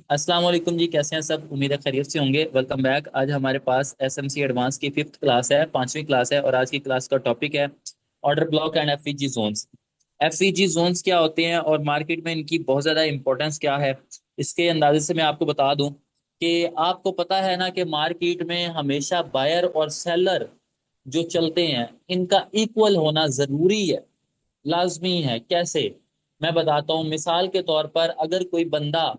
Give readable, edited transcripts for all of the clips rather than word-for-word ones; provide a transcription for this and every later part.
अस्सलाम वालेकुम जी, कैसे हैं सब। उम्मीद है खैरियत से होंगे। Welcome back. आज हमारे पास एसएमसी एडवांस की फिफ्थ क्लास है, पांचवी क्लास है। और आज की क्लास का टॉपिक है order block and FEG zones. FEG zones क्या होते हैं और मार्केट में इनकी बहुत ज़्यादा इंपॉर्टेंस क्या है, इसके अंदाजे से मैं आपको बता दूं कि आपको पता है ना कि मार्केट में हमेशा बायर और सेलर जो चलते हैं इनका इक्वल होना ज़रूरी है, लाजमी है। कैसे, मैं बताता हूँ। मिसाल के तौर पर अगर कोई बंदा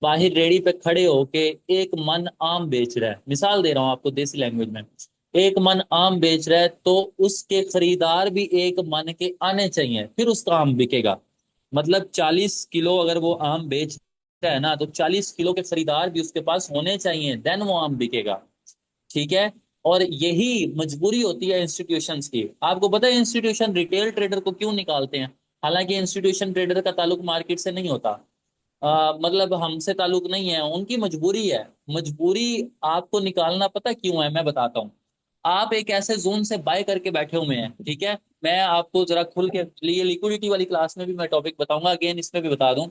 बाहर रेडी पे खड़े होके एक मन आम बेच रहा है, मिसाल दे रहा हूं आपको देसी लैंग्वेज में, एक मन आम बेच रहा है, तो उसके खरीदार भी एक मन के आने चाहिए, फिर उसका आम बिकेगा। मतलब 40 किलो अगर वो आम बेच रहा है ना, तो 40 किलो के खरीदार भी उसके पास होने चाहिए, देन वो आम बिकेगा। ठीक है। और यही मजबूरी होती है इंस्टीट्यूशंस की। आपको पता है इंस्टीट्यूशन रिटेल ट्रेडर को क्यों निकालते हैं? हालांकि इंस्टीट्यूशन ट्रेडर का ताल्लुक मार्केट से नहीं होता। मतलब हमसे ताल्लुक नहीं है, उनकी मजबूरी है। मजबूरी आपको निकालना पता क्यों है, मैं बताता हूँ। आप एक ऐसे जोन से बाय करके बैठे हुए हैं, ठीक है। मैं आपको जरा खुल के लिए लिक्विडिटी वाली क्लास में भी मैं टॉपिक बताऊंगा, अगेन इसमें भी बता दूं।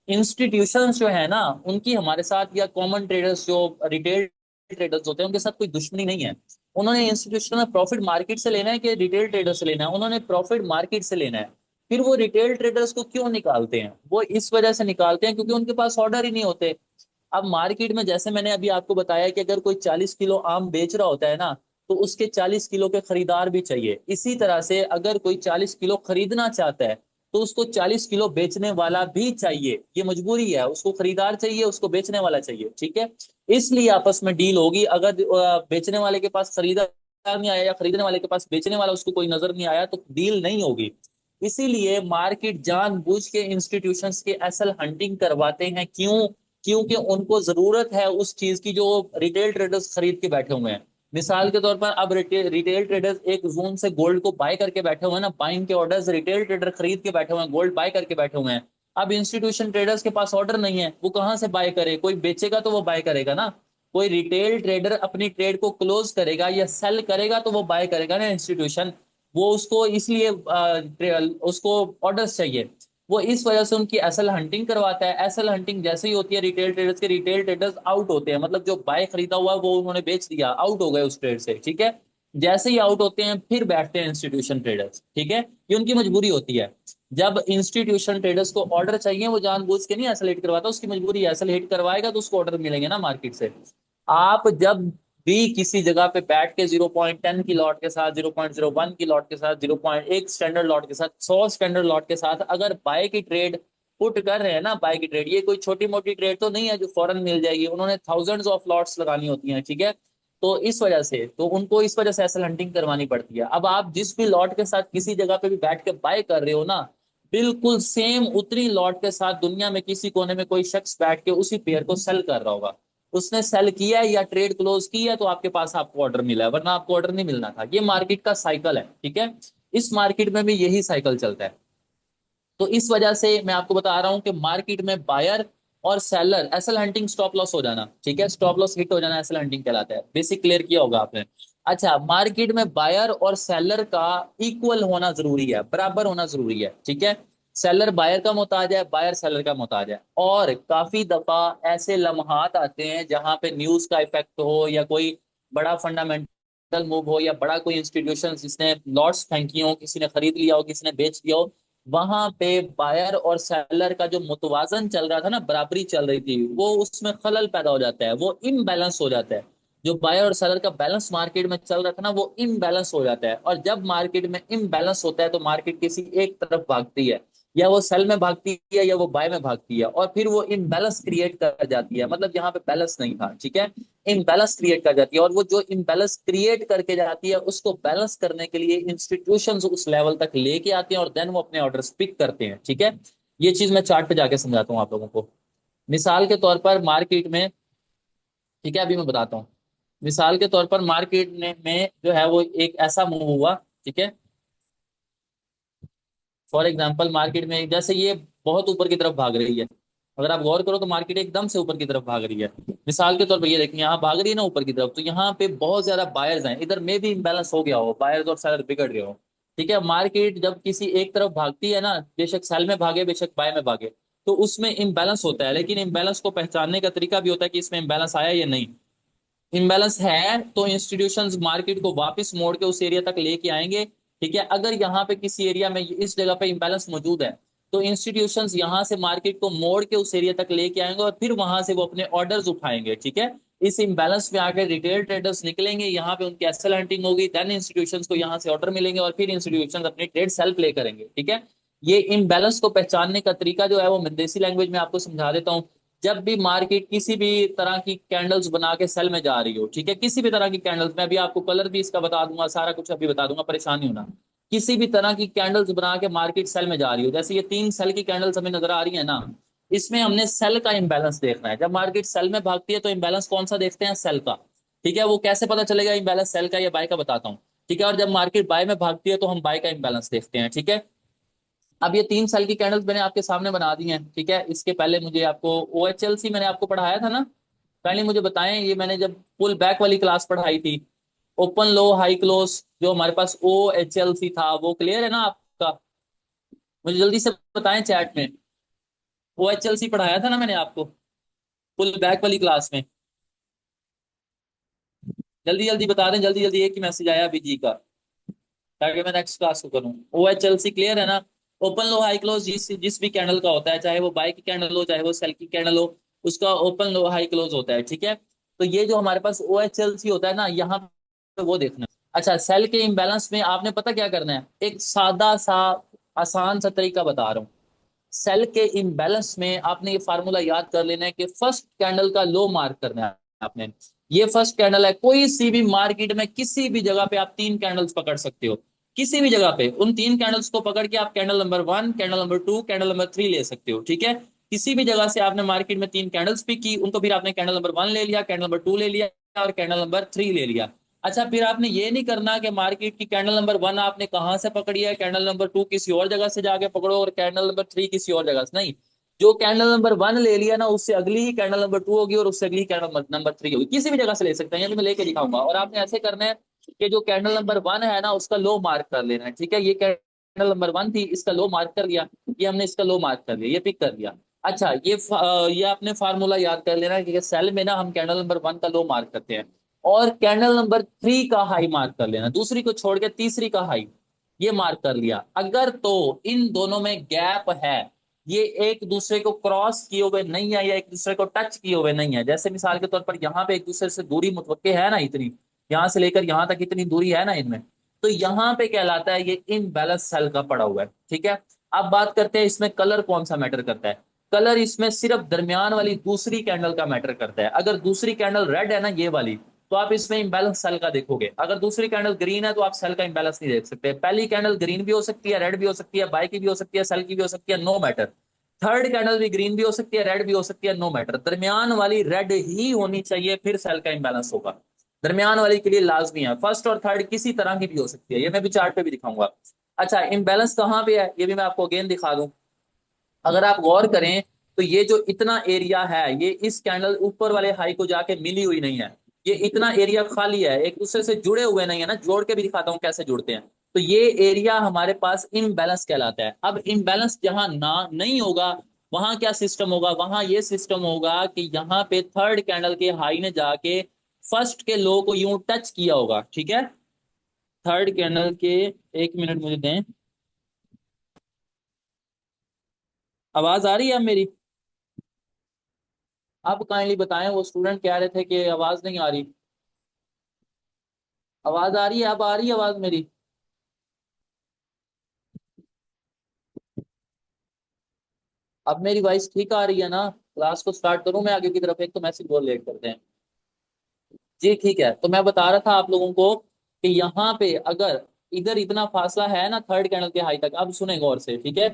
इंस्टीट्यूशंस जो है ना, उनकी हमारे साथ या कॉमन ट्रेडर्स जो रिटेल ट्रेडर्स होते हैं उनके साथ कोई दुश्मनी नहीं है। उन्होंने इंस्टीट्यूशनल प्रॉफिट मार्केट से लेना है कि रिटेल ट्रेडर से लेना है? उन्होंने प्रॉफिट मार्केट से लेना है। फिर वो रिटेल ट्रेडर्स को क्यों निकालते हैं? वो इस वजह से निकालते हैं क्योंकि उनके पास ऑर्डर ही नहीं होते। अब मार्केट में जैसे मैंने अभी आपको बताया कि अगर कोई 40 किलो आम बेच रहा होता है ना, तो उसके 40 किलो के खरीदार भी चाहिए। इसी तरह से अगर कोई 40 किलो खरीदना चाहता है, तो उसको 40 किलो बेचने वाला भी चाहिए। ये मजबूरी है, उसको खरीदार चाहिए, उसको बेचने वाला चाहिए। ठीक है। इसलिए आपस में डील होगी। अगर बेचने वाले के पास खरीदार नहीं आया या खरीदने वाले के पास बेचने वाला उसको कोई नजर नहीं आया, तो डील नहीं होगी। इसीलिए मार्केट जानबूझ के इंस्टीट्यूशंस के एसल हंटिंग करवाते हैं। क्यों? क्योंकि उनको जरूरत है उस चीज की जो रिटेल ट्रेडर्स खरीद के बैठे हुए हैं। मिसाल के तौर पर अब रिटेल ट्रेडर्स एक जोन से गोल्ड को बाय करके बैठे हुए हैं ना, बाइंग के ऑर्डर्स रिटेल ट्रेडर खरीद के बैठे हुए हैं, गोल्ड बाय करके बैठे हुए हैं। अब इंस्टीट्यूशन ट्रेडर्स के पास ऑर्डर नहीं है, वो कहाँ से बाय करे? कोई बेचेगा तो वो बाय करेगा ना। कोई रिटेल ट्रेडर अपनी ट्रेड को क्लोज करेगा या सेल करेगा तो वो बाय करेगा ना इंस्टीट्यूशन। वो उसको इसलिए उसको ऑर्डर्स चाहिए। वो इस वजह से उनकी एसल हंटिंग करवाता है। एसल हंटिंग जैसे ही होती है रिटेल ट्रेडर्स के, रिटेल ट्रेडर्स आउट होते हैं, मतलब जो बाय खरीदा हुआ है वो उन्होंने बेच दिया, आउट हो गए उस ट्रेड से। ठीक है। जैसे ही आउट होते हैं फिर बैठते हैं इंस्टीट्यूशन ट्रेडर्स। ठीक है। ये उनकी मजबूरी होती है। जब इंस्टीट्यूशन ट्रेडर्स को ऑर्डर चाहिए, वो जानबूझ के नहीं एसल हिट करवाता, उसकी मजबूरी है। एसल हिट करवाएगा तो उसको ऑर्डर मिलेंगे ना मार्केट से। आप जब भी किसी जगह पे बैठ के 0.10 की लॉट के साथ, 0.01 की लॉट के साथ, 0.1 स्टैंडर्ड लॉट के साथ, 100 स्टैंडर्ड लॉट के साथ अगर बाय की ट्रेड पुट कर रहे हैं ना, बाय की ट्रेड, ये कोई छोटी मोटी ट्रेड तो नहीं है जो फौरन मिल जाएगी। उन्होंने थाउजेंड्स ऑफ लॉट्स लगानी होती हैं। ठीक है। तो इस वजह से, तो उनको इस वजह से एसल हंटिंग करवानी पड़ती है। अब आप जिस भी लॉट के साथ किसी जगह पे भी बैठ के बाय कर रहे हो ना, बिल्कुल सेम उतनी लॉट के साथ दुनिया में किसी कोने में कोई शख्स बैठ के उसी पेयर को सेल कर रहा होगा। उसने सेल किया है या ट्रेड क्लोज की है तो आपके पास आपको ऑर्डर मिला है, वरना आपको ऑर्डर नहीं मिलना था। ये मार्केट का साइकिल है। ठीक है। इस मार्केट में भी यही साइकिल चलता है। तो इस वजह से मैं आपको बता रहा हूं कि मार्केट में बायर और seller, acyl hunting stop loss हो जाना, ठीक है, स्टॉप लॉस हिट हो जाना एसल हंटिंग कहलाता है। बेसिक क्लियर किया होगा आपने। अच्छा, मार्केट में बायर और सेलर का इक्वल होना जरूरी है, बराबर होना जरूरी है। ठीक है। सेलर बायर का मोहताज है, बायर सेलर का मोहताज है। और काफी दफा ऐसे लम्हात आते हैं जहां पे न्यूज का इफेक्ट हो या कोई बड़ा फंडामेंटल मूव हो या बड़ा कोई इंस्टीट्यूशन जिसने लॉट्स फेंकी हो, किसी ने खरीद लिया हो, किसी ने बेच दिया हो, वहां पे बायर और सेलर का जो मुतवाजन चल रहा था ना, बराबरी चल रही थी, वो उसमें खलल पैदा हो जाता है, वो इम्बैलेंस हो जाता है। जो बायर और सेलर का बैलेंस मार्केट में चल रहा था ना, वो इम्बैलेंस हो जाता है। और जब मार्केट में इम्बैलेंस होता है तो मार्केट किसी एक तरफ भागती है, या वो सेल में भागती है या वो बाय में भागती है, और फिर वो इम्बैलेंस क्रिएट कर जाती है। मतलब यहाँ पे बैलेंस नहीं था। ठीक है। इम्बैलेंस क्रिएट कर जाती है, और वो जो इम्बैलेंस क्रिएट करके जाती है उसको बैलेंस करने के लिए इंस्टीट्यूशंस उस लेवल तक लेके आते हैं और देन वो अपने ऑर्डर पिक करते हैं। ठीक है। ये चीज मैं चार्ट पे जाके समझाता हूँ आप लोगों को। मिसाल के तौर पर मार्केट में, ठीक है, अभी मैं बताता हूँ। मिसाल के तौर पर मार्केट में जो है वो एक ऐसा मूव हुआ। ठीक है। फॉर एग्जाम्पल मार्केट में जैसे ये बहुत ऊपर की तरफ भाग रही है, अगर आप गौर करो तो मार्केट एकदम से ऊपर की तरफ भाग रही है। मिसाल के तौर पर ये देखिए, यहाँ भाग रही है ना ऊपर की तरफ, तो यहाँ पे बहुत ज्यादा बायर्स हैं, इधर में भी इम्बैलेंस हो गया हो, बायर्स और सेलर बिगड़ गए हो। ठीक है। मार्केट जब किसी एक तरफ भागती है ना, बेशक सेल में भागे बेशक बाय में भागे, तो उसमें इम्बैलेंस होता है, लेकिन इम्बैलेंस को पहचानने का तरीका भी होता है कि इसमें इम्बैलेंस आया या नहीं। इम्बैलेंस है तो इंस्टीट्यूशंस मार्केट को वापस मोड़ के उस एरिया तक लेके आएंगे। ठीक है, अगर यहाँ पे किसी एरिया में इस जगह पे इम्बैलेंस मौजूद है तो इंस्टीट्यूशंस यहाँ से मार्केट को मोड़ के उस एरिया तक लेके आएंगे और फिर वहां से वो अपने ऑर्डर्स उठाएंगे। ठीक है, इस इम्बैलेंस में आकर रिटेल ट्रेडर्स निकलेंगे, यहाँ पे उनकी एसएल हंटिंग होगी, देन इंस्टीट्यूशंस को यहाँ से ऑर्डर मिलेंगे और फिर इंस्टीट्यूशंस अपनी ट्रेड सेल प्ले करेंगे। ठीक है, ये इम्बैलेंस को पहचानने का तरीका जो है वो मैं देसी लैंग्वेज में आपको समझा देता हूँ। जब भी मार्केट किसी भी तरह की कैंडल्स बना के सेल में जा रही हो, ठीक है, किसी भी तरह की कैंडल्स, मैं अभी आपको कलर भी इसका बता दूंगा, सारा कुछ अभी बता दूंगा, परेशान नहीं होना। किसी भी तरह की कैंडल्स बना के मार्केट सेल में जा रही हो, जैसे ये 3 सेल की कैंडल्स हमें नजर आ रही है ना, इसमें हमने सेल का इंबैलेंस देखना है। जब मार्केट सेल में भागती है तो इंबैलेंस कौन सा देखते हैं? सेल का। ठीक है, वो कैसे पता चलेगा इंबैलेंस सेल का या बाय का, बताता हूँ। ठीक है, और जब मार्केट बाय में भागती है तो हम बाय का इंबैलेंस देखते हैं। ठीक है, अब ये 3 सेल की कैंडल्स मैंने आपके सामने बना दी हैं। ठीक है, इसके पहले मुझे आपको OHLC मैंने आपको पढ़ाया था ना, पहले मुझे बताएं, ये मैंने जब पुल बैक वाली क्लास पढ़ाई थी, ओपन लो हाई क्लोज जो हमारे पास OHLC था, वो क्लियर है ना आपका? मुझे जल्दी से बताएं चैट में। OHLC पढ़ाया था ना मैंने आपको पुल बैक वाली क्लास में? जल्दी जल्दी बता दें, जल्दी जल्दी, एक ही मैसेज आया अभी जी का, ताकि मैं नेक्स्ट क्लास को करूँ। OHLC क्लियर है ना? ओपन लो हाई क्लोज जिस जिस भी कैंडल का होता है, चाहे वो बाय की कैंडल हो चाहे वो सेल की कैंडल हो, उसका ओपन लो हाई क्लोज होता है। ठीक है, तो ये जो हमारे पास OHLC होता है ना, यहाँ पे वो देखना है। अच्छा, सेल के इम्बैलेंस में आपने पता क्या करना है, एक सादा सा आसान सा तरीका बता रहा हूँ। सेल के इम्बैलेंस में आपने ये फार्मूला याद कर लेना है कि फर्स्ट कैंडल का लो मार्क करना है आपने। ये फर्स्ट कैंडल है, कोई सी भी मार्केट में किसी भी जगह पे आप 3 कैंडल्स पकड़ सकते हो, किसी भी जगह पे उन 3 कैंडल्स को पकड़ के आप candle number 1, candle number 2, candle number 3 ले सकते हो। ठीक है, किसी भी जगह से आपने मार्केट में 3 कैंडल्स पिक की, उनको फिर आपने कैंडल नंबर 1 ले लिया, कैंडल नंबर 2 ले लिया और कैंडल नंबर 3 ले लिया। अच्छा, फिर आपने ये नहीं करना कि मार्केट की कैंडल नंबर 1 आपने कहाँ से पकड़ी है, कैंडल नंबर 2 किसी और जगह से जाके पकड़ो और कैंडल नंबर 3 किसी और जगह से नहीं। जो कैंडल नंबर 1 ले लिया ना, उससे अगली ही कैंडल नंबर 2 होगी और उससे अगली कैंडल नंबर 3 होगी, किसी भी जगह से ले सकते हैं, ये भी मैं लेके दिखाऊंगा। और आपने ऐसे करना है कि जो कैंडल नंबर 1 है ना, उसका लो मार्क कर लेना है। ठीक है, ये कैंडल नंबर 1 थी, इसका लो मार्क कर लिया, ये हमने इसका लो मार्क कर लिया, ये पिक कर लिया। अच्छा, ये आपने फार्मूला याद कर लेना है कि सेल में ना हम कैंडल नंबर 1 का लो मार्क करते हैं और कैंडल नंबर 3 का हाई मार्क कर लेना, दूसरी को छोड़ के तीसरी का हाई ये मार्क कर लिया। अगर तो इन दोनों में गैप है, ये एक दूसरे को क्रॉस किए हुए नहीं है या एक दूसरे को टच किए हुए नहीं है, जैसे मिसाल के तौर पर यहाँ पे एक दूसरे से दूरी मुतवक्के है ना, इतनी यहाँ से लेकर यहाँ तक इतनी दूरी है ना इनमें, तो यहाँ पे कहलाता है ये इनबैलेंस सेल का पड़ा हुआ है। ठीक है, अब बात करते हैं इसमें कलर कौन सा मैटर करता है। कलर इसमें सिर्फ दरमियान वाली दूसरी कैंडल का मैटर करता है। अगर दूसरी कैंडल रेड है ना, ये वाली, तो आप इसमें इंबैलेंस सेल का देखोगे। अगर दूसरी कैंडल ग्रीन है तो आप सेल का इंबैलेंस नहीं देख सकते। पहली कैंडल ग्रीन भी हो सकती है, रेड भी हो सकती है, बाय की भी हो सकती है, सेल की भी हो सकती है, नो मैटर। थर्ड कैंडल भी ग्रीन भी हो सकती है, रेड भी हो सकती है, नो मैटर। दरमियान वाली रेड ही होनी चाहिए, फिर सेल का इंबैलेंस होगा। दरमियान वाली के लिए लाजमी है। फर्स्ट और थर्ड किसी तरह की भी हो सकती है, ये मैं भी चार्ट पे भी दिखाऊंगा। अच्छा, इंबैलेंस कहाँ पे है ये भी मैं आपको अगेन दिखा दूं। अगर आप गौर करें तो ये जो इतना एरिया है, ये इस कैंडल ऊपर वाले हाई को जाके मिली हुई नहीं है, ये इतना एरिया खाली है, एक दूसरे से जुड़े हुए नहीं है ना। जोड़ के भी दिखाता हूँ कैसे जुड़ते हैं। तो ये एरिया हमारे पास इनबैलेंस कहलाता है। अब इनबैलेंस जहां ना नहीं होगा, वहां क्या सिस्टम होगा? वहां ये सिस्टम होगा कि यहाँ पे थर्ड कैंडल के हाई ने जाके फर्स्ट के लो को यूं टच किया होगा। ठीक है, थर्ड कैंडल के, एक मिनट मुझे दें, आवाज आ रही है अब मेरी? आप काइंडली बताएं, वो स्टूडेंट कह रहे थे कि आवाज नहीं आ रही। आवाज आ रही है? अब आ रही है आवाज मेरी? अब मेरी वॉइस ठीक आ रही है ना? क्लास को स्टार्ट करूं मैं आगे की तरफ? एक तो मैसेज बहुत लेट करते हैं। जी ठीक है, तो मैं बता रहा था आप लोगों को कि यहाँ पे अगर इधर इतना फासला है ना थर्ड कैंडल के हाई तक, अब सुने गौर से, ठीक है,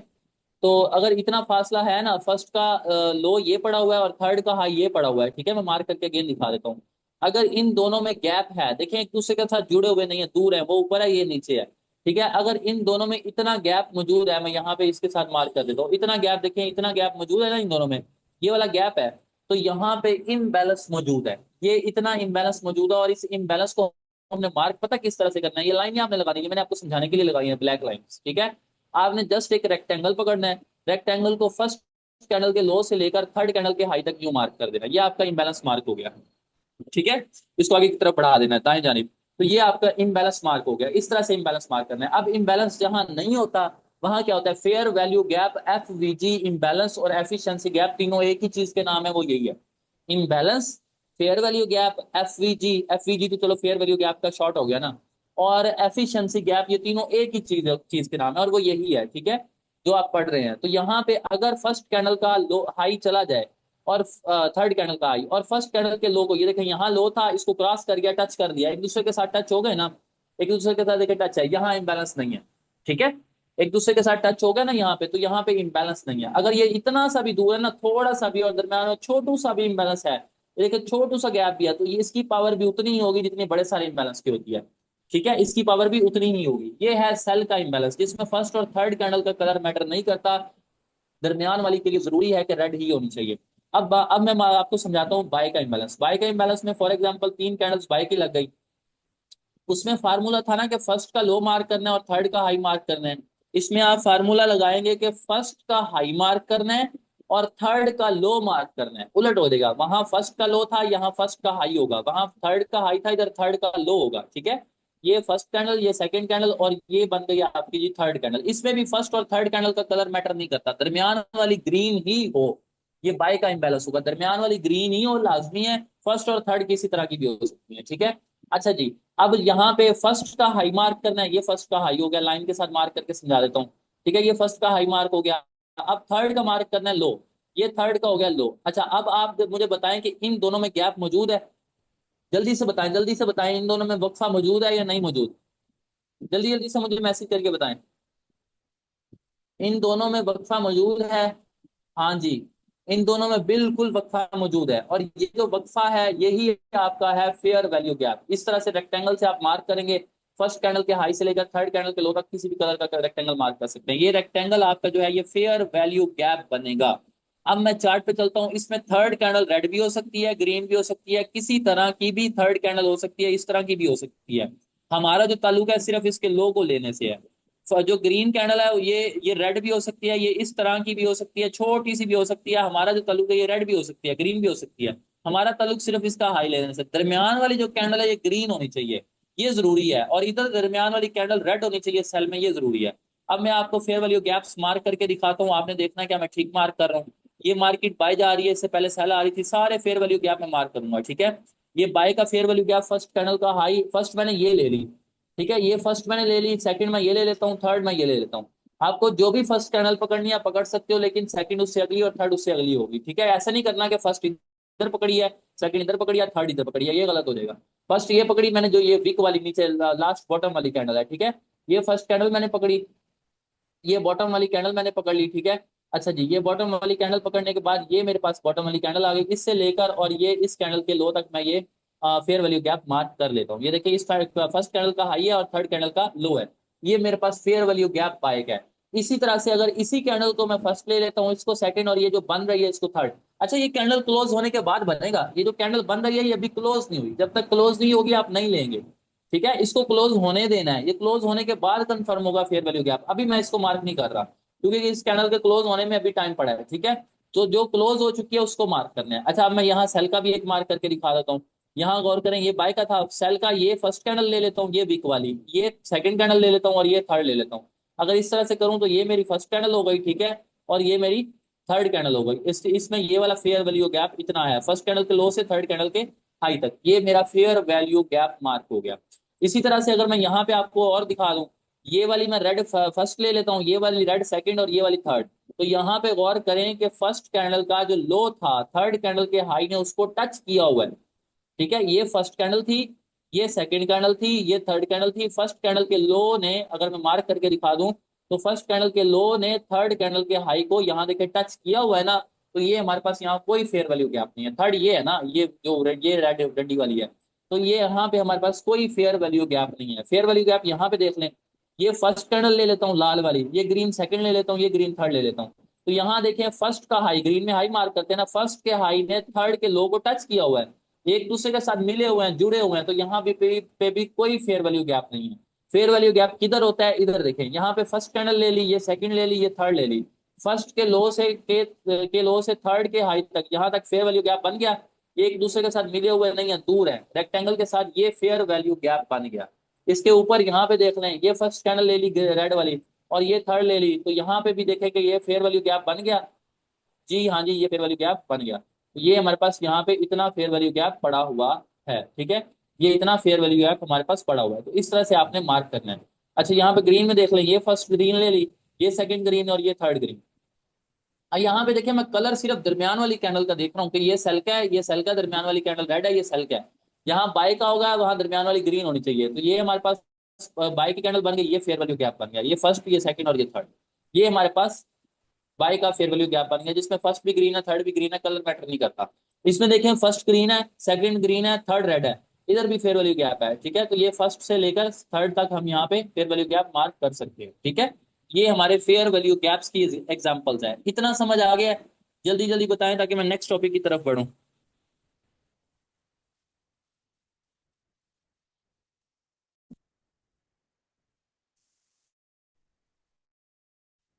तो अगर इतना फासला है ना, फर्स्ट का लो ये पड़ा हुआ है और थर्ड का हाई ये पड़ा हुआ है, ठीक है, मैं मार्क करके अगेन दिखा देता हूँ। अगर इन दोनों में गैप है, देखें एक दूसरे के साथ जुड़े हुए नहीं है, दूर है, वो ऊपर है ये नीचे है। ठीक है, अगर इन दोनों में इतना गैप मौजूद है, मैं यहाँ पे इसके साथ मार्क कर देता हूँ, इतना गैप देखें, इतना गैप मौजूद है ना इन दोनों में, ये वाला गैप है, तो यहाँ पे इनबैलेंस मौजूद है, ये इतना इनबैलेंस मौजूद है। और इस इनबैलेंस को हमने मार्क पता किस तरह से करना है, ये लाइन आपने लगा दी है, मैंने आपको समझाने के लिए लगाई है, ब्लैक लाइन। ठीक है, आपने जस्ट एक रेक्टेंगल पकड़ना है, रेक्टेंगल को फर्स्ट कैंडल के लो से लेकर थर्ड कैंडल के हाई तक यूं मार्क कर देना, ये आपका इम्बैलेंस मार्क हो गया। ठीक है, इसको आगे की तरफ बढ़ा देना है दाएं जानिब, तो ये आपका इम्बैलेंस मार्क हो गया। इस तरह से इम्बैलेंस मार्क करना है। अब इम्बैलेंस जहां नहीं होता वहां क्या होता है, fair value gap, FVG, imbalance और एफिशिएंसी गैप, तीनों एक ही चीज के नाम है, वो यही है। Imbalance, fair value gap, FVG, FVG तो चलो फेयर वैल्यू गैप का शॉर्ट हो गया ना, और एफिशिएंसी गैप, ये तीनों एक ही चीज के नाम है और वो यही है। ठीक है, जो आप पढ़ रहे हैं। तो यहाँ पे अगर फर्स्ट कैंडल का लो हाई चला जाए और थर्ड कैंडल का हाई और फर्स्ट कैंडल के लो को, ये देखें यहाँ लो था, इसको क्रॉस कर गया, टच कर दिया, एक दूसरे के साथ टच हो गए ना, एक दूसरे के साथ देखे टच है, यहाँ इंबैलेंस नहीं है। ठीक है, एक दूसरे के साथ टच हो गया ना यहाँ पे, तो यहाँ पे इंबैलेंस नहीं है। अगर ये इतना सा भी दूर है ना, थोड़ा सा भी, और दरम्यान में छोटू सा भी इंबैलेंस है, देखिए छोटू सा गैप भी है, तो ये इसकी पावर भी उतनी ही होगी जितनी बड़े सारे इंबैलेंस की होती है। ठीक है, इसकी पावर भी उतनी ही होगी। ये है सेल का इंबैलेंस, जिसमें फर्स्ट और थर्ड कैंडल का कलर मैटर नहीं करता, दरमियान वाली के लिए जरूरी है कि रेड ही होनी चाहिए। अब मैं आपको समझाता हूँ बाय का इंबैलेंस। बाय का इंबैलेंस में फॉर एग्जांपल तीन कैंडल्स बाय की लग गई, उसमें फार्मूला था ना कि फर्स्ट का लो मार्क करना है और थर्ड का हाई मार्क करना है। इसमें आप फार्मूला लगाएंगे कि फर्स्ट का हाई मार्क करना है और थर्ड का लो मार्क करना है। उलट हो जाएगा, वहां फर्स्ट का लो था, यहाँ फर्स्ट का हाई होगा, वहां थर्ड का हाई था, इधर थर्ड का लो होगा। ठीक है, ये फर्स्ट कैंडल, ये सेकंड कैंडल, और ये बन गई आपकी जी थर्ड कैंडल। इसमें भी फर्स्ट और थर्ड कैंडल का कलर मैटर नहीं करता, दरमियान वाली ग्रीन ही हो, ये बाय का इंबैलेंस होगा। दरमियान वाली ग्रीन ही हो लाजमी है, फर्स्ट और थर्ड किसी तरह की भी हो सकती है। ठीक है, अच्छा जी, अब यहाँ पे फर्स्ट का हाई मार्क करना है, ये फर्स्ट का हाई हो गया, लाइन के साथ मार्क करके समझा देता हूँ। ठीक है, ये फर्स्ट का हाई मार्क हो गया। अब थर्ड का मार्क करना है लो, ये थर्ड का हो गया लो। अच्छा, अब आप मुझे बताएं कि इन दोनों में गैप मौजूद है? जल्दी से बताएं, जल्दी से बताएं, इन दोनों में वक्फा मौजूद है या नहीं मौजूद? जल्दी जल्दी से मुझे मैसेज करके बताएं, इन दोनों में वक्फा मौजूद है? हाँ जी, इन दोनों में बिल्कुल वक्फा मौजूद है, और ये जो वक्फा है यही आपका है फेयर वैल्यू गैप। इस तरह से रेक्टेंगल से आप मार्क करेंगे, फर्स्ट कैंडल के हाई से लेकर थर्ड कैंडल के लो तक किसी भी कलर का रेक्टेंगल मार्क कर सकते हैं। ये रेक्टेंगल आपका जो है ये फेयर वैल्यू गैप बनेगा। अब मैं चार्ट पे चलता हूँ, इसमें थर्ड कैंडल रेड भी हो सकती है, ग्रीन भी हो सकती है, किसी तरह की भी थर्ड कैंडल हो सकती है, इस तरह की भी हो सकती है। हमारा जो ताल्लुक है सिर्फ इसके लो को लेने से है। जो ग्रीन कैंडल है ये रेड भी हो सकती है, ये इस तरह की भी हो सकती है, छोटी सी भी हो सकती है। हमारा जो ताल्लुक है ये रेड भी हो सकती है, ग्रीन भी हो सकती है। हमारा ताल्लुक सिर्फ इसका हाई लेने से। दरमियान वाली जो कैंडल है ये ग्रीन होनी चाहिए, ये जरूरी है, और इधर दरमियान वाली कैंडल रेड होनी चाहिए सेल में, ये जरूरी है। अब मैं आपको फेयर वैल्यू गैप्स मार्क करके दिखाता हूँ, आपने देखना है क्या मैं ठीक मार्क कर रहा हूँ। ये मार्केट बाय जा रही है, इससे पहले सेल आ रही थी, सारे फेयर वैल्यू गैप में मार्क करूंगा। ठीक है, ये बाय का fair value gap, first candle का हाई, फर्स्ट मैंने ये ले ली। ठीक है, ये फर्स्ट मैंने ले ली, सेकंड में ये ले लेता हूँ, थर्ड में ये ले लेता हूँ। आपको जो भी फर्स्ट कैंडल पकड़नी है पकड़ सकते हो, लेकिन सेकंड उससे अगली और थर्ड उससे अगली होगी। ठीक है, ऐसा नहीं करना कि फर्स्ट इधर पकड़ी है, सेकंड इधर पकड़ी है, थर्ड इधर पकड़ी है, ये गलत हो जाएगा। फर्स्ट ये पकड़ी मैंने, जो ये विक वाली नीचे लास्ट बॉटम वाली कैंडल है। ठीक है, ये फर्स्ट कैंडल मैंने पकड़ी, ये बॉटम वाली कैंडल मैंने पकड़ ली। ठीक है, अच्छा जी, ये बॉटम वाली कैंडल पकड़ने के बाद ये मेरे पास बॉटम वाली कैंडल आ गई, इससे लेकर और ये इस कैंडल के लो तक मैं ये फेयर वैल्यू गैप मार्क कर लेता हूँ। ये देखिए, इस फर्स्ट कैंडल का हाई है और थर्ड कैंडल का लो है, ये मेरे पास फेयर वैल्यू गैप पाएगा है। इसी तरह से अगर इसी कैंडल को मैं फर्स्ट ले लेता हूँ, इसको सेकंड, और ये जो बन रही है इसको थर्ड। अच्छा, ये कैंडल क्लोज होने के बाद बनेगा, ये जो कैंडल बन रही है ये अभी क्लोज नहीं हुई, जब तक क्लोज नहीं होगी आप नहीं लेंगे। ठीक है, इसको क्लोज होने देना है, ये क्लोज होने के बाद कंफर्म होगा फेयर वैल्यू गैप। अभी मैं इसको मार्क नहीं कर रहा क्योंकि इस कैंडल के क्लोज होने में अभी टाइम पड़ा है। ठीक है, तो जो क्लोज हो चुकी है उसको मार्क करना है। अच्छा, अब मैं यहाँ सेल का भी एक मार्क करके दिखा देता हूँ। यहाँ गौर करें, ये बाय का था, सेल का ये फर्स्ट कैंडल ले लेता हूँ, ये वीक वाली, ये सेकंड कैंडल ले लेता हूँ, और ये थर्ड ले लेता हूँ। अगर इस तरह से करूँ तो ये मेरी फर्स्ट कैंडल हो गई। ठीक है, और ये मेरी थर्ड कैंडल हो गई। इसमें ये वाला फेयर वैल्यू गैप इतना है, फर्स्ट कैंडल के लो से थर्ड कैंडल के हाई तक, ये मेरा फेयर वैल्यू गैप मार्क हो गया। इसी तरह से अगर मैं यहाँ पे आपको और दिखा दूं, ये वाली मैं रेड फर्स्ट ले लेता हूँ, ये वाली रेड सेकंड, और ये वाली थर्ड। तो यहाँ पे गौर करें कि फर्स्ट कैंडल का जो लो था थर्ड कैंडल के हाई ने उसको टच किया हुआ है। ठीक है, ये फर्स्ट कैंडल थी, ये सेकंड कैंडल थी, ये थर्ड कैंडल थी। फर्स्ट कैंडल के लो ने, अगर मैं मार्क करके दिखा दूं, तो फर्स्ट कैंडल के लो ने थर्ड कैंडल के हाई को यहाँ देखे टच किया हुआ है ना, तो ये हमारे पास यहाँ कोई फेयर वैल्यू गैप नहीं है। थर्ड ये है ना, ये जो ये रेड रेडी वाली है, तो ये यहाँ पे हमारे पास कोई फेयर वैल्यू गैप नहीं है। फेयर वैल्यू गैप यहाँ पे देख लें, ये फर्स्ट कैंडल ले लेता हूँ लाल वाली, ये ग्रीन सेकंड ले लेता हूँ, ये ग्रीन थर्ड ले लेता हूँ। तो यहाँ देखें, फर्स्ट का हाई, ग्रीन में हाई मार्क करते हैं ना, फर्स्ट के हाई ने थर्ड के लो को टच किया हुआ है, एक दूसरे के साथ मिले हुए हैं, जुड़े हुए हैं, तो यहाँ पे भी कोई फेयर वैल्यू गैप नहीं है। फेयर वैल्यू गैप किधर होता है, इधर देखें, यहाँ पे फर्स्ट कैंडल ले ली, ये सेकंड ले ली, ये थर्ड ले ली, फर्स्ट के लो से के लो से थर्ड के हाई तक, यहाँ तक फेयर वैल्यू गैप बन गया। ये एक दूसरे के साथ मिले हुए नहीं है, दूर है, रेक्टेंगल के साथ ये फेयर वैल्यू गैप बन गया। इसके ऊपर यहाँ पे देख लें, ये फर्स्ट कैंडल ले ली रेड वाली, और ये थर्ड ले ली, तो यहाँ पे भी देखें कि ये फेयर वैल्यू गैप बन गया। जी हाँ जी, ये फेयर वैल्यू गैप बन गया। तो ये हमारे पास यहाँ पे इतना फेयर वैल्यू गैप पड़ा हुआ है, ठीक है। ये इतना फेयर वैल्यू गैप हमारे पास पड़ा हुआ है, तो इस तरह से आपने मार्क करना है। अच्छा, यहाँ पे ग्रीन में देख लें, ये फर्स्ट ग्रीन ले ली, ये सेकंड ग्रीन और ये थर्ड ग्रीन। अब यहाँ पे देखिए, मैं कलर सिर्फ दरमियान वाली कैंडल का देख रहा हूँ कि ये सेल का है, ये सेल का, दरमियान वाली कैंडल रेड है, ये सेल का है। यहाँ बाय का होगा, वहां दरमियान वाली ग्रीन होनी चाहिए, तो ये हमारे पास बाय की कैंडल बन गई, ये फेयर वैल्यू गैप बन गया, ये फर्स्ट, ये सेकंड और ये थर्ड। ये हमारे पास बाय का फेयर वैल्यू गैप बन गया, जिसमें फर्स्ट भी ग्रीन है, थर्ड भी ग्रीन है, कलर मैटर नहीं करता। इसमें देखें, फर्स्ट ग्रीन है, सेकंड ग्रीन है, थर्ड रेड है, इधर भी फेयर वैल्यू गैप है, ठीक है। तो ये फर्स्ट से लेकर थर्ड तक हम यहाँ पे फेयर वैल्यू गैप मार्क कर सकते हैं, ठीक है। ये हमारे फेयर वैल्यू गैप्स की एग्जांपल्स है। इतना समझ आ गया? जल्दी जल्दी बताएं ताकि मैं नेक्स्ट टॉपिक की तरफ बढ़ूं।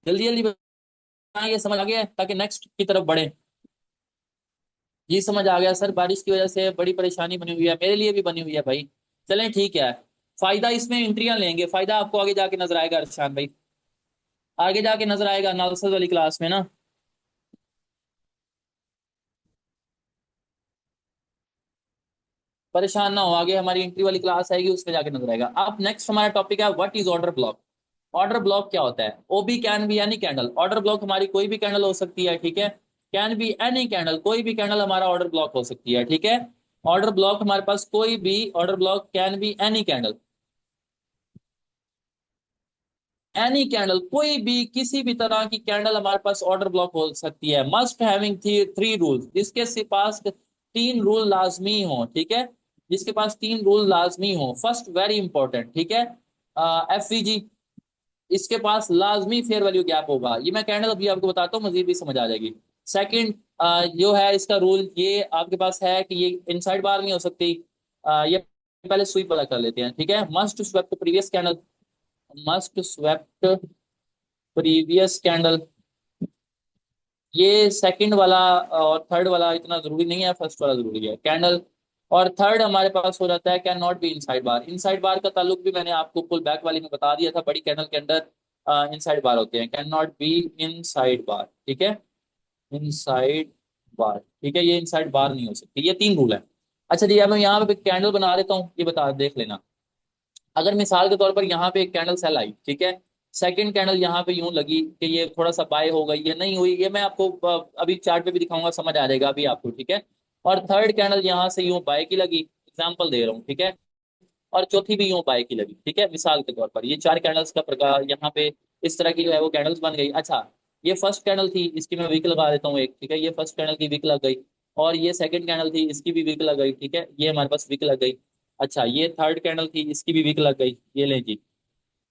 जल्दी जल्दी बताएं, ये समझ आ गया है ताकि नेक्स्ट की तरफ बढ़े। ये समझ आ गया सर, बारिश की वजह से बड़ी परेशानी बनी हुई है, मेरे लिए भी बनी हुई है भाई। चलें ठीक है। फायदा इसमें एंट्रियां लेंगे, फायदा आपको आगे जाके नजर आएगा अरशान भाई, आगे जाके नजर आएगा एनालिसिस वाली क्लास में ना। परेशान ना हो, आगे हमारी एंट्री वाली क्लास आएगी, उसमें जाके नजर आएगा। अब नेक्स्ट हमारा टॉपिक है, what is order block. Order block क्या होता है? OB can be any candle. Order block हमारी कोई भी कैंडल हो सकती है, ठीक है। कैन बी एनी कैंडल, कोई भी कैंडल हमारा ऑर्डर ब्लॉक हो सकती है, ठीक है। ऑर्डर ब्लॉक हमारे पास कोई भी order block, can be any candle, any candle, कोई भी किसी भी तरह की कैंडल हमारे पास ऑर्डर ब्लॉक हो सकती है। मस्ट हैविंग थ्री रूल्स, जिसके पास तीन रूल लाजमी हो, ठीक है। जिसके पास तीन रूल लाजमी हो। फर्स्ट वेरी इंपॉर्टेंट, ठीक है, एफवीजी, इसके पास लाजमी फेयर वैल्यू गैप होगा। ये मैं कैंडल अभी आपको बताता हूँ, मजीद भी समझ आ जाएगी। सेकंड जो है इसका रूल, ये आपके पास है कि ये इनसाइड बार नहीं हो सकती। ये पहले स्वीप वाला कर लेते हैं, ठीक है। Must swept previous candle, must swept previous candle, ये सेकंड वाला और थर्ड वाला इतना जरूरी नहीं है, फर्स्ट वाला जरूरी है कैंडल। और थर्ड हमारे पास हो जाता है can not be inside bar. Inside bar का ताल्लुक भी मैंने आपको पुल बैक वाली में बता दिया था, बड़ी कैंडल के अंदर इनसाइड बार होते हैं, कैन नॉट बी इनसाइड बार, ठीक है। इनसाइड बार, ठीक है, ये इनसाइड बार नहीं हो सकती, ये तीन रूल है। अच्छा जी, अब मैं यहाँ पे कैंडल बना देता हूँ, ये बता देख लेना। अगर मिसाल के तौर पर यहाँ पे एक कैंडल सेल आई, ठीक है, सेकंड कैंडल यहाँ पे यूं लगी कि ये थोड़ा सा बाय हो गई, ये नहीं हुई, ये मैं आपको अभी चार्ट पे भी दिखाऊंगा, समझ आ जाएगा अभी आपको, ठीक है। और थर्ड कैंडल यहाँ से यूं बाय की लगी, एग्जाम्पल दे रहा हूँ, ठीक है। और चौथी भी यूं बाय की लगी, ठीक है, मिसाल के तौर पर ये चार कैंडल्स का प्रकार यहाँ पे इस तरह की जो है वो कैंडल्स बन गई। अच्छा, ये फर्स्ट कैंडल थी, इसकी मैं वीक लगा देता हूँ एक, ठीक है, ये फर्स्ट कैंडल की वीक लग गई। और ये सेकंड कैंडल थी, इसकी भी वीक लग गई, ठीक है, ये हमारे पास वीक लग गई। अच्छा, ये थर्ड कैंडल थी, इसकी भी वीक लग गई, ये लें जी,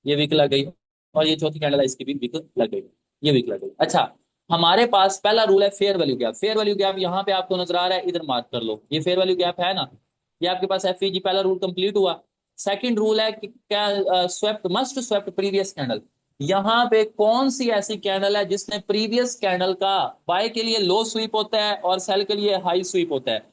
ये वीक लग गई। और ये चौथी कैंडल है, इसकी भी वीक लग गई, ये वीक लग गई। अच्छा, हमारे पास पहला रूल है fair value gap. Fair value gap यहाँ पे आपको नजर आ रहा है, इधर मार्क कर लो, ये फेयर वैल्यू गैप है ना। ये आपके पास एफईजी, पहला रूल कंप्लीट हुआ। सेकंड रूल है कि क्या, swept, must swept previous candle. यहाँ पे कौन सी ऐसी कैंडल है जिसने प्रीवियस कैंडल का बाय के लिए लो स्वीप होता है और सेल के लिए हाई स्वीप होता है।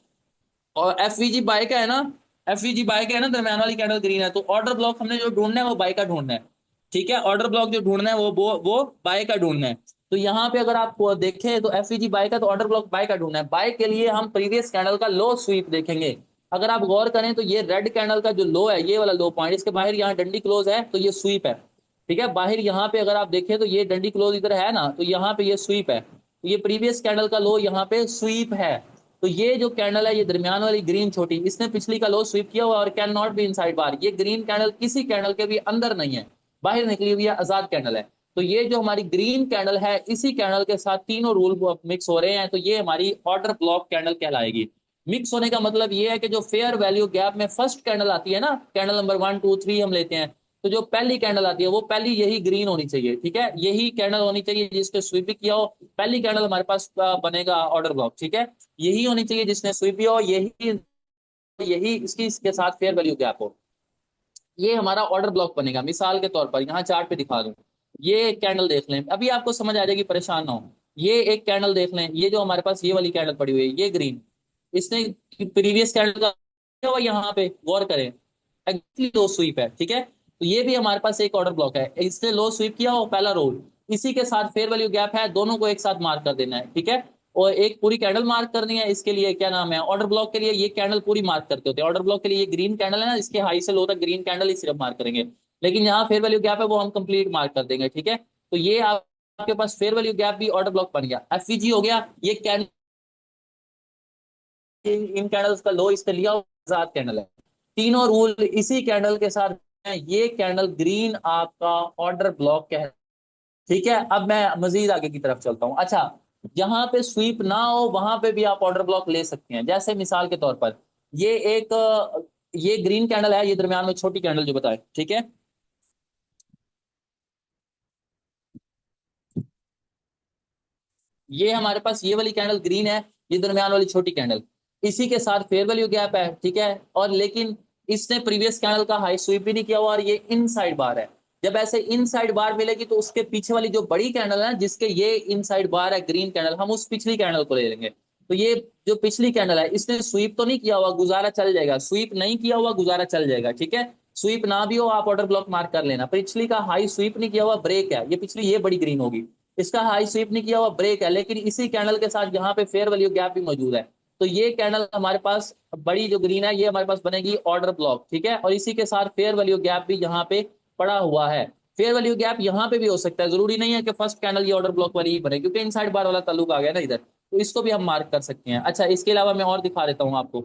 और एफवीजी बाय का है ना, एफवीजी बाय का है ना, दरम्यान वाली कैंडल ग्रीन है, तो ऑर्डर ब्लॉक हमने जो ढूंढना है वो बाय का ढूंढना है, ठीक है। ऑर्डर ब्लॉक जो ढूंढना है वो बाय का ढूंढना है। तो यहाँ पे अगर आप देखें तो एफवीजी बाय का, तो ऑर्डर ब्लॉक बाय का ढूंढना है। बाय के लिए हम प्रीवियस कैंडल का लो स्वीप देखेंगे। अगर आप गौर करें तो ये रेड कैंडल का जो लो है, ये वाला लो पॉइंट, इसके बाहर यहाँ डंडी क्लोज है, तो ये स्वीप है, ठीक है। बाहर यहाँ पे अगर आप देखें तो ये डंडी क्लोज इधर है ना, तो यहाँ पे ये स्वीप है, तो ये प्रीवियस कैंडल का लो यहाँ पे स्वीप है। तो ये जो कैंडल है, ये दरमियान वाली ग्रीन छोटी, इसने पिछली का लो स्वीप किया हुआ और कैन नॉट बी इनसाइड बार। ये ग्रीन कैंडल किसी कैंडल के भी अंदर नहीं है, बाहर निकली हुई है, आजाद कैंडल है। तो ये जो हमारी ग्रीन कैंडल है, इसी कैंडल के साथ तीनों रूल मिक्स हो रहे हैं, तो ये हमारी ऑर्डर ब्लॉक कैंडल कहलाएगी। मिक्स होने का मतलब ये है कि जो फेयर वैल्यू गैप में फर्स्ट कैंडल आती है ना, कैंडल नंबर 1 2 3 हम लेते हैं, तो जो पहली कैंडल आती है वो पहली यही ग्रीन होनी चाहिए, ठीक है। यही कैंडल होनी चाहिए जिसके स्वीप किया हो, पहली कैंडल हमारे पास बनेगा ऑर्डर ब्लॉक, ठीक है। यही होनी चाहिए जिसने स्वीप किया हो, यही यही इसकी इसके साथ फेयर वैल्यू गैप हो, ये हमारा ऑर्डर ब्लॉक बनेगा। मिसाल के तौर पर यहाँ चार्ट पे दिखा दूं, ये एक कैंडल देख लें, अभी आपको समझ आ जाएगी, परेशान ना हो। ये एक कैंडल देख लें, ये जो हमारे पास ये वाली कैंडल पड़ी हुई है, ये ग्रीन, इसने प्रीवियस कैंडल का क्या हुआ यहाँ पे, गौर करें, एग्जैक्टली लो स्वीप है, ठीक है। तो ये भी हमारे पास एक ऑर्डर ब्लॉक है, इसने लो स्वीप किया हो, पहला रोल, इसी के साथ फेयर वैल्यू गैप है, दोनों को एक साथ मार्क कर देना है, ठीक है। और एक पूरी कैंडल मार्क करनी है, इसके लिए क्या नाम है, ऑर्डर ब्लॉक के लिए ये कैंडल पूरी मार्क करते होते हैं। ऑर्डर ब्लॉक के लिए ये ग्रीन कैंडल है ना, इसके हाई से लो तक ग्रीन कैंडल ही सिर्फ मार्क करेंगे, लेकिन यहाँ फेयर वैल्यू गैप है वो हम कंप्लीट मार्क कर देंगे, ठीक है। तो ये आपके पास फेयर वैल्यू गैप भी ऑर्डर ब्लॉक बन गया, एफवीजी हो गया। ये कैंडल, इन कैंडल्स का लो इसने लिया, आजाद कैंडल है, तीनों रूल इसी कैंडल के साथ हैं। ये कैंडल ग्रीन आपका ऑर्डर ब्लॉक है, ठीक है। अब मैं मजीद आगे की तरफ चलता हूं। अच्छा, जहां पे स्वीप ना हो वहां पे भी आप ऑर्डर ब्लॉक ले सकते हैं, जैसे मिसाल के तौर पर ये एक ये ग्रीन कैंडल है, ये दरमियान में छोटी कैंडल जो बताए, ठीक है। ये हमारे पास ये वाली कैंडल ग्रीन है, ये दरमियान वाली छोटी कैंडल, इसी के साथ फेयर वैल्यू गैप है, ठीक है। और लेकिन इसने प्रीवियस कैंडल का हाई स्वीप भी नहीं किया हुआ, और ये इनसाइड बार है। जब ऐसे इनसाइड बार मिलेगी तो उसके पीछे वाली जो बड़ी कैंडल है जिसके ये इनसाइड बार है ग्रीन कैंडल, हम उस पिछली कैंडल को ले लेंगे। तो ये जो पिछली कैंडल है इसने स्वीप तो नहीं किया हुआ, गुजारा चल जाएगा, स्वीप नहीं किया हुआ गुजारा चल जाएगा, ठीक है। स्वीप ना भी हो आप ऑर्डर ब्लॉक मार्क कर लेना, पिछली का हाई स्वीप नहीं किया हुआ, ब्रेक है, ये पिछली ये बड़ी ग्रीन होगी, इसका हाई स्वीप नहीं किया हुआ, ब्रेक है, लेकिन इसी कैंडल के साथ यहाँ पे फेयर वैल्यू गैप भी मौजूद है। तो ये कैंडल हमारे पास बड़ी जो ग्रीन है ये हमारे पास बनेगी ऑर्डर ब्लॉक, ठीक है। और इसी के साथ फेयर वैल्यू गैप भी यहाँ पे पड़ा हुआ है। फेयर वैल्यू गैप यहाँ पे भी हो सकता है, जरूरी नहीं है कि फर्स्ट कैंडल ये ऑर्डर ब्लॉक वाली ही बने, क्योंकि इनसाइड बार वाला ताल्लुक आ गया ना इधर, तो इसको भी हम मार्क कर सकते हैं। अच्छा, इसके अलावा मैं और दिखा देता हूँ आपको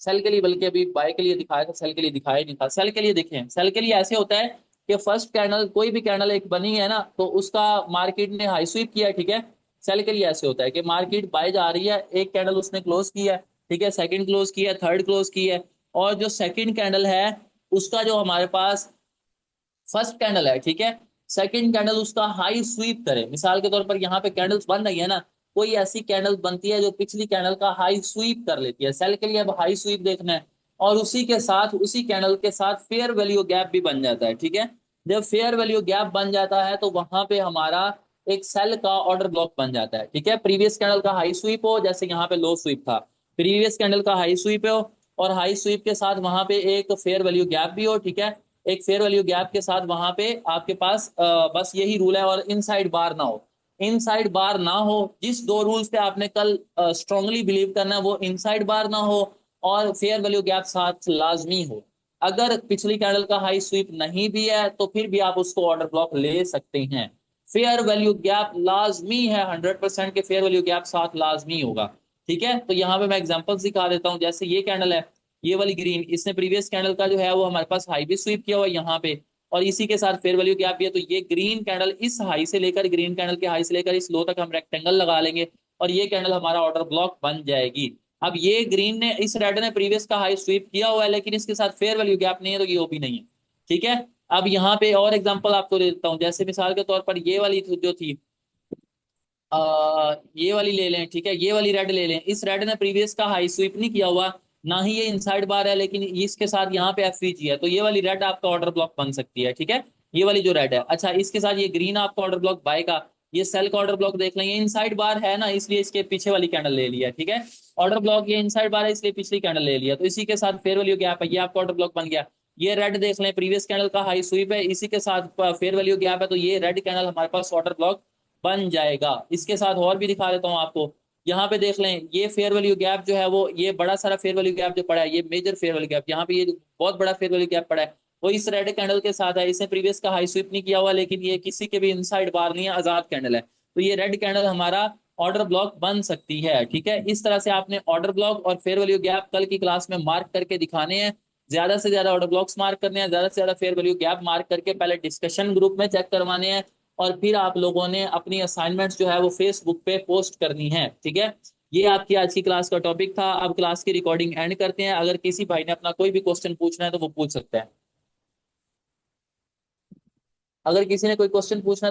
सेल के लिए, बल्कि अभी बाय के लिए दिखाया था, सेल के लिए दिखाया नहीं था। सेल के लिए देखें, सेल के लिए ऐसे होता है कि फर्स्ट कैंडल, कोई भी कैंडल एक बनी है ना, तो उसका मार्केट ने हाई स्वीप किया, ठीक है। सेल के लिए ऐसे होता है कि मार्केट बाय जा रही है, एक कैंडल उसने क्लोज किया, ठीक है, सेकंड क्लोज किया, थर्ड क्लोज किया, और जो सेकंड कैंडल है उसका जो हमारे पास फर्स्ट कैंडल है, ठीक है, सेकंड कैंडल उसका हाई स्वीप करे। मिसाल के तौर पर यहाँ पे कैंडल्स बन रही है ना, कोई ऐसी कैंडल बनती है जो पिछली कैंडल का हाई स्वीप कर लेती है, सेल के लिए अब हाई स्वीप देखना है। और उसी के साथ उसी कैंडल के साथ फेयर वैल्यू गैप भी बन जाता है, ठीक है। जब फेयर वैल्यू गैप बन जाता है तो वहां पे हमारा एक सेल का ऑर्डर ब्लॉक बन जाता है, ठीक है। प्रीवियस कैंडल का हाई स्वीप हो, जैसे यहाँ पे लो स्वीप था, प्रीवियस कैंडल का हाई स्वीप हो, और हाई स्वीप के साथ वहां पे एक फेयर वैल्यू गैप भी हो, ठीक है। एक फेयर वैल्यू गैप के साथ वहां पे आपके पास बस यही रूल है, और इनसाइड बार ना हो, इनसाइड बार ना हो, जिस दो रूल्स पे आपने कल स्ट्रांगली बिलीव करना है वो इनसाइड बार ना हो और फेयर वैल्यू गैप साथ लाजमी हो। अगर पिछली कैंडल का हाई स्वीप नहीं भी है तो फिर भी आप उसको ऑर्डर ब्लॉक ले सकते हैं। फेयर वैल्यू गैप लाजमी है, 100% के फेयर वैल्यू गैप साथ लाजमी होगा, ठीक है। तो यहाँ पे मैं एग्जांपल्स दिखा देता हूँ, जैसे ये कैंडल है, ये वाली ग्रीन, इसने प्रीवियस कैंडल का जो है वो हमारे पास हाई भी स्वीप किया हुआ है यहाँ पे, और इसी के साथ फेयर वैल्यू गैप भी है। तो ये ग्रीन कैंडल इस हाई से लेकर, ग्रीन कैंडल के हाई से लेकर इस लो तक हम रेक्टेंगल लगा लेंगे, और ये कैंडल हमारा ऑर्डर ब्लॉक बन जाएगी। अब ये ग्रीन ने, इस रेड ने प्रीवियस का हाई स्वीप किया हुआ है, लेकिन इसके साथ फेयर वैल्यू गैप नहीं है, तो ये वो भी नहीं है, ठीक है। अब यहाँ पे और एग्जांपल आपको दे देता हूँ, जैसे मिसाल के तौर पर ये वाली जो थी, ये वाली ले लें, ठीक है, ये वाली रेड ले लें, इस रेड ने प्रीवियस का हाई स्वीप नहीं किया हुआ, ना ही ये इनसाइड बार है, लेकिन इसके साथ यहाँ पे एफवीजी है, तो ये वाली रेड आपका ऑर्डर ब्लॉक बन सकती है, ठीक है, ये वाली जो रेड है। अच्छा, इसके साथ ये ग्रीन आपका ऑर्डर ब्लॉक बाय का, ये सेल का ऑर्डर ब्लॉक देख लें, ये इनसाइड बार है ना, इसलिए इसके पीछे वाली कैंडल ले लिया, ठीक है। ऑर्डर ब्लॉक ये इनसाइड बार है इसलिए पिछली कैंडल ले लिया, तो इसी के साथ फेयर वैल्यू गैप है, ये आपका ऑर्डर ब्लॉक बन गया। ये रेड देख लें, प्रीवियस कैंडल का हाई स्वीप है, इसी के साथ फेयर वैल्यू गैप है, तो ये रेड कैंडल हमारे पास ऑर्डर ब्लॉक बन जाएगा। इसके साथ और भी दिखा देता हूँ आपको, यहाँ पे देख लें, ये फेयर वैल्यू गैप जो है वो, ये बड़ा सारा फेयर वैल्यू गैप जो पड़ा है, ये मेजर फेयर वैल्यू गैप, यहाँ पे ये जो बहुत बड़ा फेयर वैल्यू गैप पड़ा है वो इस रेड कैंडल के साथ है, इसने प्रीवियस का हाई स्वीप नहीं किया हुआ, लेकिन ये किसी के भी इनसाइड बार नहीं है, आजाद कैंडल है, तो ये रेड कैंडल हमारा ऑर्डर ब्लॉक बन सकती है, ठीक है। इस तरह से आपने ऑर्डर ब्लॉक और फेयर वैल्यू गैप कल की क्लास में मार्क करके दिखाने हैं, ज्यादा से ज्यादा ऑर्डर ब्लॉक्स मार्क करने हैं, ज्यादा से ज्यादा फेयर वैल्यू गैप मार्क करके पहले डिस्कशन ग्रुप में चेक करवाने हैं, और फिर आप लोगों ने अपनी असाइनमेंट्स जो है वो फेसबुक पे पोस्ट करनी है, ठीक है। ये आपकी आज की क्लास का टॉपिक था। अब क्लास की रिकॉर्डिंग एंड करते हैं, अगर किसी भाई ने अपना कोई भी क्वेश्चन पूछना है तो वो पूछ सकता है। अगर किसी ने कोई क्वेश्चन पूछना है